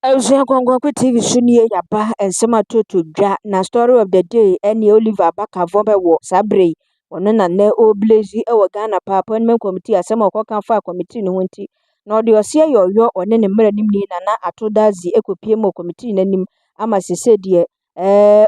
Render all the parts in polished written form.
Awusia Kwangwankwo TV sunie yaba ensema toto dwa na story of the day ene Oliver Baka vomewor sabre ono na ne oblazy ewo Ghana pa appointment committee asema okoka fa committee no honti na ode ose yoyo one ne mra nim ni na atodazi ekopie mo committee nanim ama sese de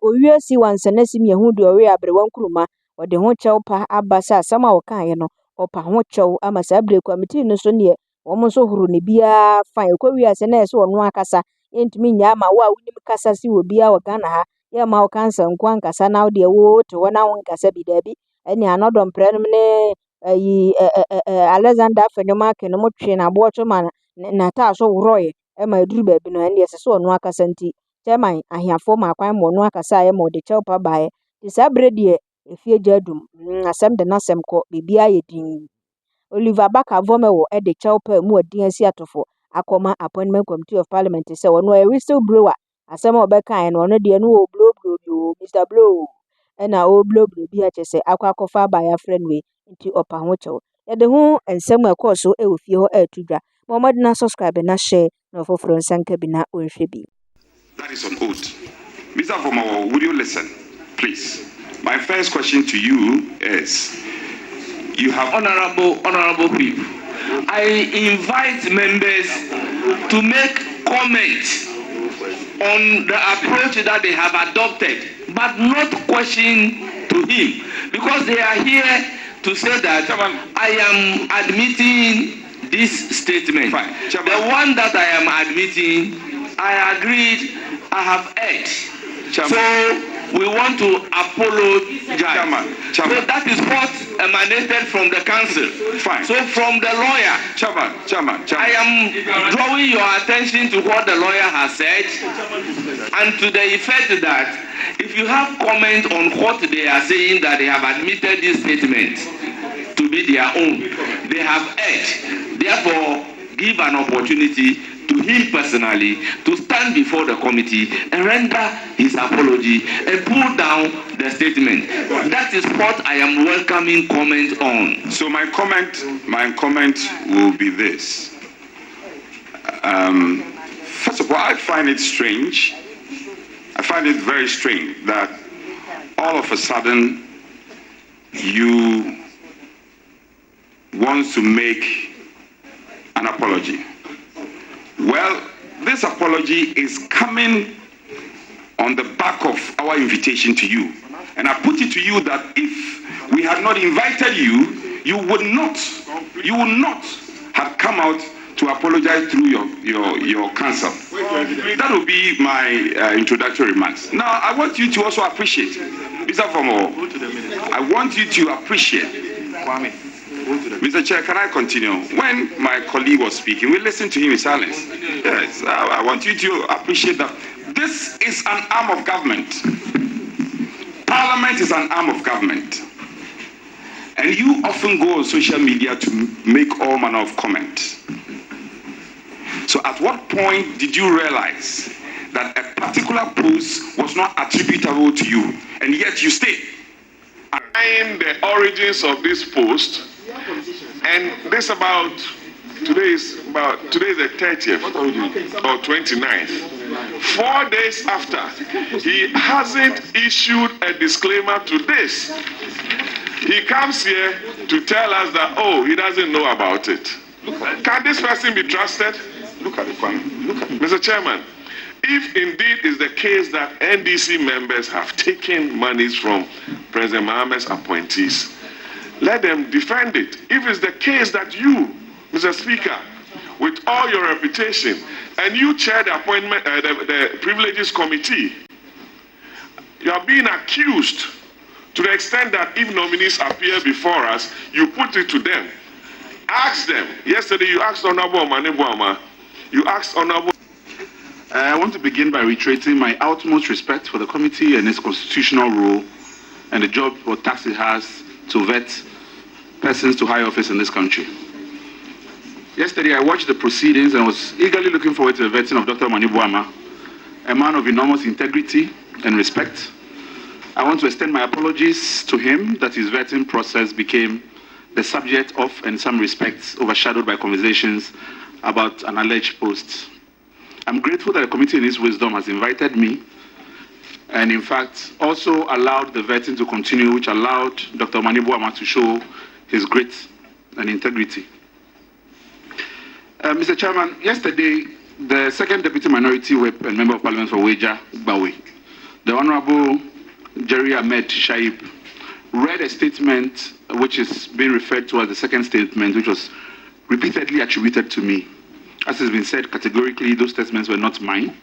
owie si wansana sim yehu de owe abrewan kuruma ode ho chew pa abasa asema okan ye no opa ho chew ama sabre committee no so ne womo so huru ne bia fan ekwawi ase na ese ono akasa entimi nya ma wa wunim kasa si wo bia wo Ghana ha ye ma wo kansa nkwan kasa na wo de wo to wona won kasa bi da bi ene anodom prenum ne yi Alexander Fenoma ke no motwe na bo to ma na ta so woroye e ma duru ba bi no ene ese so ono akasa nti chairman ahiafo ma kwan mo ono akasa ye mo de chewpa bae ti sabre de efie jadum asem de nasem ko bibia ye din Oliver Baka vomewor e de chewpa mu odin asi atofo akoma appointment committee of parliament say wono a whistleblower asema obeka no no de no o blow Mr Blow na o blow bi a chese akwakofa ba ya friend we nti opa ho chew ye de ho ensem akoso e wo fie ho atudwa momod na subscribe na share na ofoforo nsanka bi na onhwe bi. That is on oath. Mr. Vomewor, would you listen, please? My first question to you is, you have honorable people. I invite members to make comments on the approach that they have adopted, but not question to him, because they are here to say that I am admitting this statement. Fine. The one that I am admitting, I agreed, I have heard. So we want to apologize. So that is what emanated from the council. Fine. So from the lawyer, Chairman. I am drawing your attention to what the lawyer has said, and to the effect that if you have comment on what they are saying, that they have admitted this statement to be their own, they have heard. Therefore, give an opportunity to him personally to stand before the committee and render his apology and pull down the statement. That is what I am welcoming comment on. So my comment will be this. First of all, I find it strange. I find it very strange that all of a sudden you want to make an apology. Well, this apology is coming on the back of our invitation to you. And I put it to you that if we had not invited you, you would not have come out to apologize through your counsel. That will be my introductory remarks. Now, I want you to also appreciate, Mr. Vomewor, I want you to appreciate, Mr. Chair, can I continue? When my colleague was speaking, we listened to him in silence. Yes, I want you to appreciate that this is an arm of government. Parliament is an arm of government. And you often go on social media to make all manner of comments. So at what point did you realize that a particular post was not attributable to you, and yet you stayed? In the origins of this post, and this today is the 30th or 29th. 4 days after, he hasn't issued a disclaimer to this. He comes here to tell us that, he doesn't know about it. Can this person be trusted? Look at the point. Mr. Chairman, if indeed is the case that NDC members have taken monies from President Mohammed's appointees, let them defend it. If it's the case that you, Mr. Speaker, with all your reputation, and you chair the appointment, the Privileges Committee, you are being accused to the extent that if nominees appear before us, you put it to them. Ask them. Yesterday you asked Honorable Manebwama, you asked Honorable... I want to begin by reiterating my utmost respect for the committee and its constitutional role and the job or task it has to vet persons to high office in this country. Yesterday, I watched the proceedings and was eagerly looking forward to the vetting of Dr. Manebwama, a man of enormous integrity and respect. I want to extend my apologies to him that his vetting process became the subject of, in some respects, overshadowed by conversations about an alleged post. I'm grateful that the committee in its wisdom has invited me and in fact also allowed the vetting to continue, which allowed Dr. Biaa to show his grit and integrity. Mr. Chairman, yesterday, the second Deputy Minority Whip and Member of Parliament for Weja, Bawe, the Honorable Jerry Ahmed Shaib, read a statement which is being referred to as the second statement, which was repeatedly attributed to me. As has been said categorically, those statements were not mine.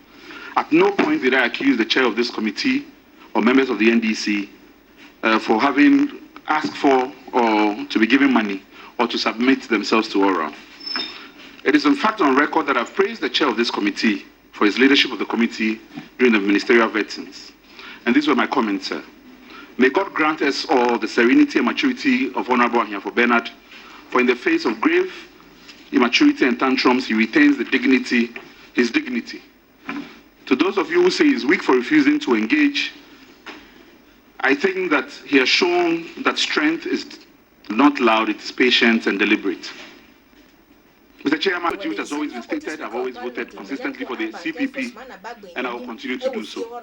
At no point did I accuse the chair of this committee or members of the NDC for having asked for or to be given money or to submit themselves to oral. It is in fact on record that I've praised the chair of this committee for his leadership of the committee during the ministerial vettings. And these were my comments, sir. May God grant us all the serenity and maturity of Honorable Ahiafo Bernard, for in the face of grave immaturity and tantrums, he retains the dignity, his dignity. To those of you who say he's weak for refusing to engage, I think that he has shown that strength is not loud, it is patient and deliberate. Mr. Chairman, which has always been stated, I've always voted consistently for the CPP, and I will continue to do so.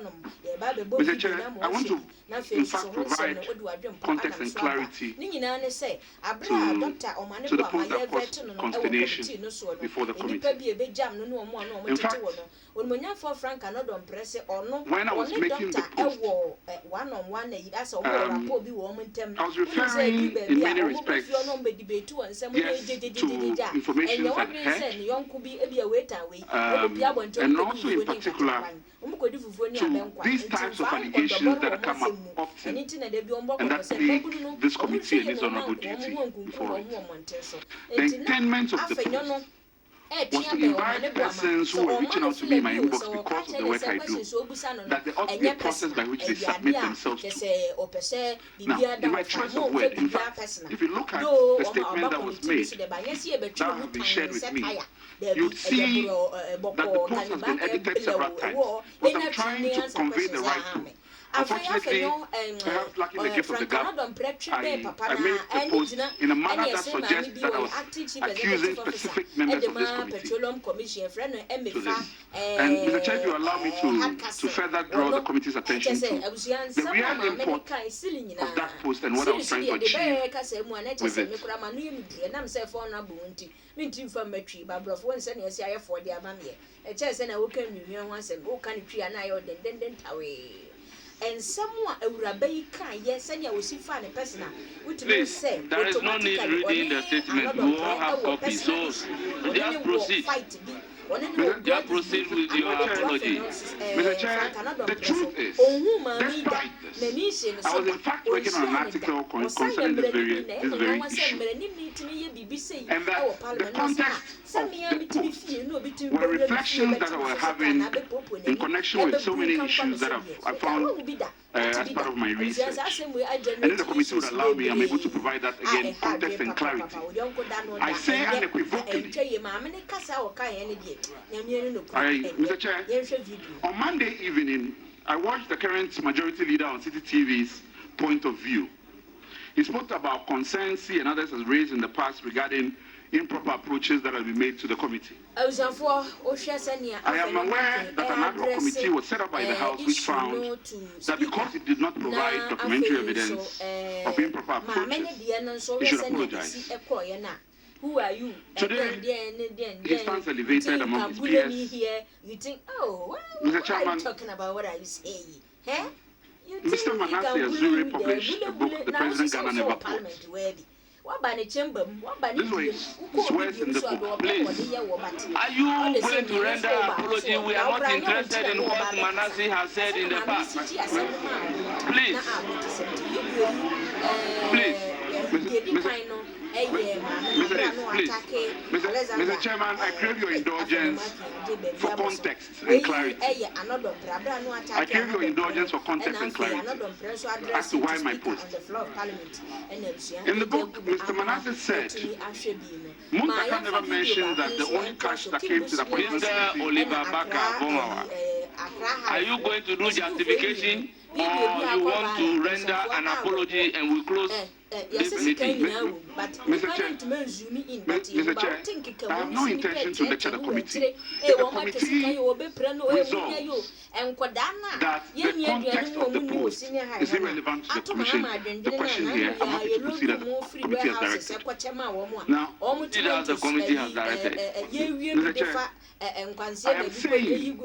Mr. Chair, I want to, in fact, provide context and clarity to the point that caused consternation before the committee. In fact, when I was making the post, I was referring in many respects, yes, to information I've heard, and also in particular to these types of allegations that come up often and that plague this committee and its honorable duty before it. The intent of the post was to invite persons who were reaching out to me in my inbox because of the work I do, that there ought to be a process by which they submit themselves to. Now, in my choice of word, in fact, if you look at the statement that was made, that has been shared with me, you'd see that the post has been edited several times, but I'm trying to convey the right truth. Unfortunately, perhaps lacking the gift of the gab, I made the post in a manner that suggests that I was accusing specific members of this committee to this. And Mr. Chair, if you allow me to further draw the committee's attention to the real import of that post and what I was trying to achieve with it. And someone a rabbi can yes, and you will see funny person. Please, there is no need reading the statement. We all have copies, so just proceed. Just proceed with your apology. Mr. Chair, the truth is, despite this, I was in fact working on an article concerning this very issue. And that the context of the post were reflections that I was having in connection with so many issues that I found as part of my research. And if the committee would allow me, I'm able to provide that again, context and clarity. I say unequivocally, Mr. Chair, on Monday evening, I watched the current majority leader on City TV's point of view. He spoke about concerns he and others has raised in the past regarding improper approaches that have been made to the committee. I am aware that an ad hoc committee was set up by the House which found that because it did not provide documentary evidence of improper approaches, it should apologize. Who are you? Today, he stands elevated among his peers. You think, oh, Mr. Chairman, what are you talking about? What are you saying? Huh? Mr. Manasseh Azure published a book, The President Ghana Never Fought. This way, swears in the book. Please, are you going to render apology? We are not interested in what Manasseh has said in the past. Please. Mr. Chairman, I crave your indulgence for context and clarity. I crave your indulgence for context and clarity as to why my post. In the book, Mr. Manasseh said, Muntaka never mentioned that the only cash that came to the police. Mr. Oliver Baka Vomewor, are you going to do justification? Or you want to render an apology and we close this meeting? Mr. Chair, I have no intention to lecture the committee. If the committee resolves that the context of the post is irrelevant to the commission, the question here, I'm happy to proceed as the committee has directed. Now, the committee has directed. Mr. Chair, I am saying here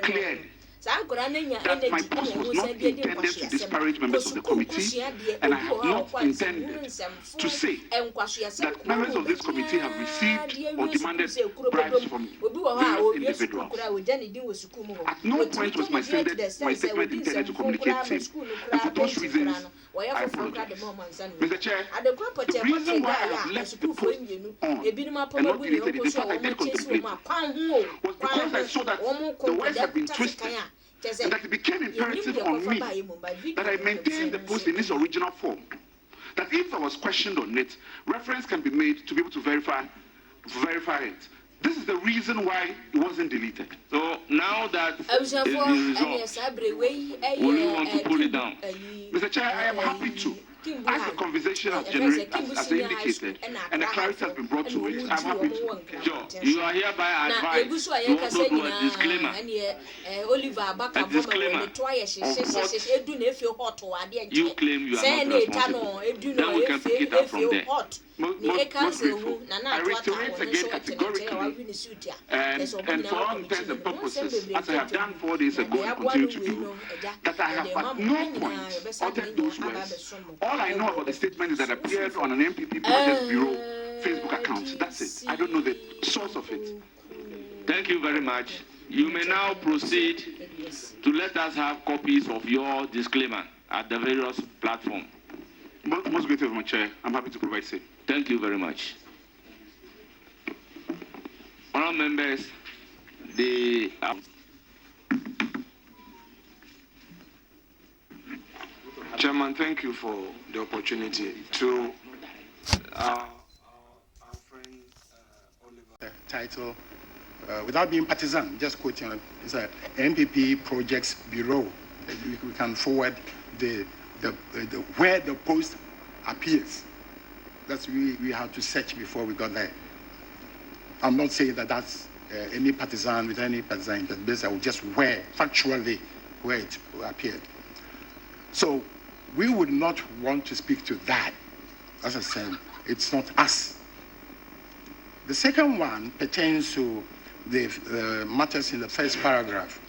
clearly that my post was not intended to disparage members of the committee, and I have not intended to say that members of this committee have received or demanded bribes from various individuals. At no point was my statement intended to communicate same, and for those reasons, I apologize. Mr. Chair, the reason why I have left the post on and not deleted it, in fact I did contemplate, was because I saw that the words had been twisted, and that it became imperative on me that I maintain the post in its original form. That if I was questioned on it, reference can be made to be able to verify it. This is the reason why it wasn't deleted. So now that it is resolved, will you want to pull it down? Mr. Chair, I am happy to. As the conversation has generated, as indicated, and the clarity has been brought to it, I'm happy to. Joe, you are hereby advised to also do a disclaimer. A disclaimer of what you claim you are not responsible. Then we can pick it up from there. Most grateful. I reiterate again categorically, and for all intents and purposes, as I have done 4 days ago and continue to do, that I have at no point uttered those words. All I know about the statement is that it appeared on an MPP Project Bureau Facebook account. That's it. I don't know the source of it. Thank you very much. You may now proceed to let us have copies of your disclaimer at the various platforms. Most grateful, my chair. I'm happy to provide same. Thank you very much. Honourable members, the Chairman, thank you for the opportunity to our friend Oliver. Title, without being partisan, just quoting, it's a MPP Projects Bureau. We can forward the where the post appears. That's we had to search before we got there. I'm not saying that that's any partisan with any partisan interest, but I will just factually where it appeared. So we would not want to speak to that. As I said, it's not us. The second one pertains to the matters in the first paragraph.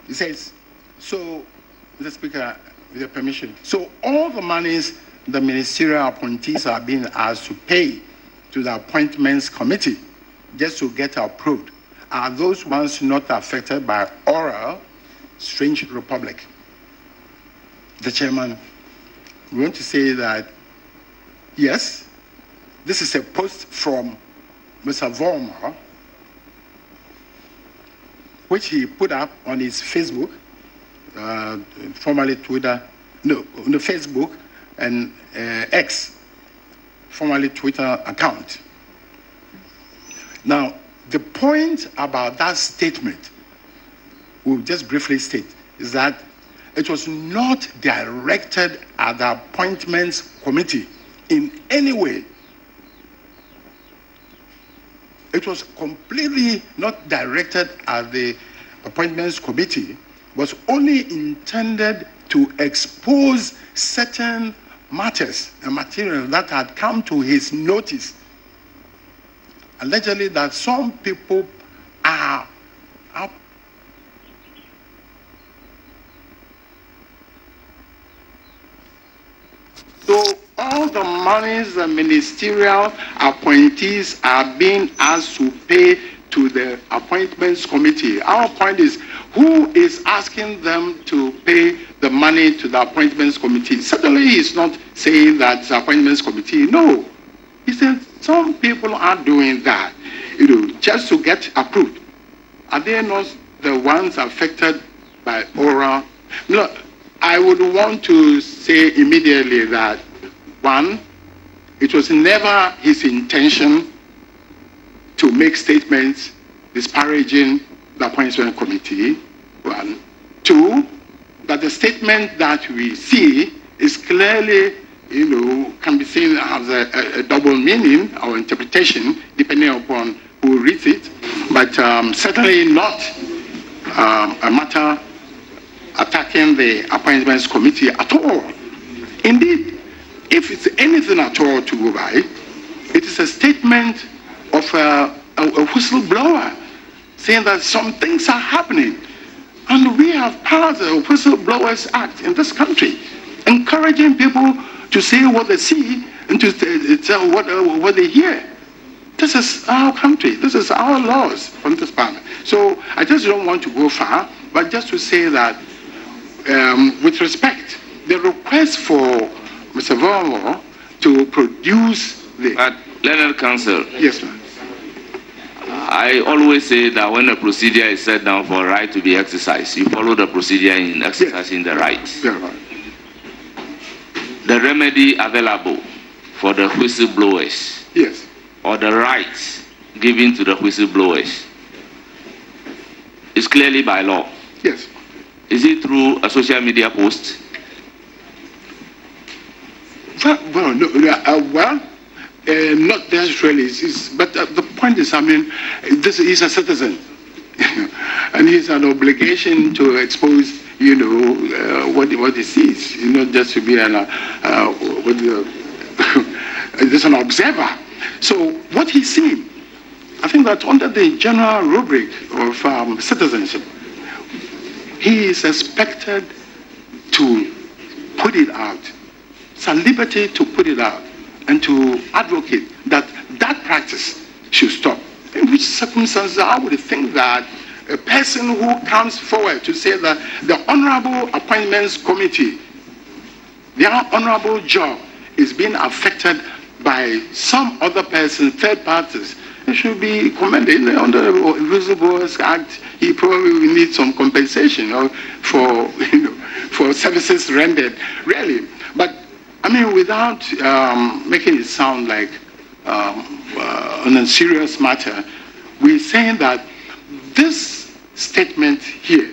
It says, so, Mr. Speaker, with your permission, so all the monies the ministerial appointees are being asked to pay to the appointments committee just to get approved are those ones not affected by oral strange republic. The chairman, we want to say that, yes, this is a post from Mr. Vomewor, which he put up on his Facebook, formerly Twitter, Facebook and X, formerly Twitter account. Now, the point about that statement, we'll just briefly state, is that it was not directed at the appointments committee in any way. It was completely not directed at the appointments committee, was only intended to expose certain matters and materials that had come to his notice. Allegedly that some people are so all the monies the ministerial appointees are being asked to pay to the appointments committee. Our point is, who is asking them to pay the money to the appointments committee? Certainly he's not saying that the appointments committee, no. He said some people are doing that, just to get approved. Are they not the ones affected by oral? No, I would want to say immediately that, one, it was never his intention to make statements disparaging the appointment committee. One. Two, But the statement that we see is clearly, can be seen as a double meaning or interpretation, depending upon who reads it, but certainly not a matter attacking the appointments committee at all. Indeed, if it's anything at all to go by, it is a statement of a whistleblower saying that some things are happening. And we have passed the Whistleblowers Act in this country, encouraging people to say what they see and to tell what they hear. This is our country. This is our laws on this parliament. So I just don't want to go far, but just to say that with respect, the request for Mr. Vomewor to produce the... But, Leonard Counsel. Yes, sir. I always say that when a procedure is set down for a right to be exercised, you follow the procedure in exercising the right. Yeah, right. The remedy available for the whistleblowers, Yes, or the rights given to the whistleblowers, is clearly by law. yes. Is it through a social media post? Well, no, not necessarily. But the point is, I mean, he's a citizen, and he's an obligation to expose, what he sees, just to be just an observer. So what he's seen, I think that under the general rubric of citizenship, he is expected to put it out. It's a liberty to put it out and to advocate that that practice should stop. In which circumstances I would think that a person who comes forward to say that the Honorable Appointments Committee, their honorable job is being affected by some other person, third parties, it should be commended. Under the Whistleblowers Act, he probably will need some compensation for services rendered, really. But I mean, without making it sound like an unserious matter, we're saying that this statement here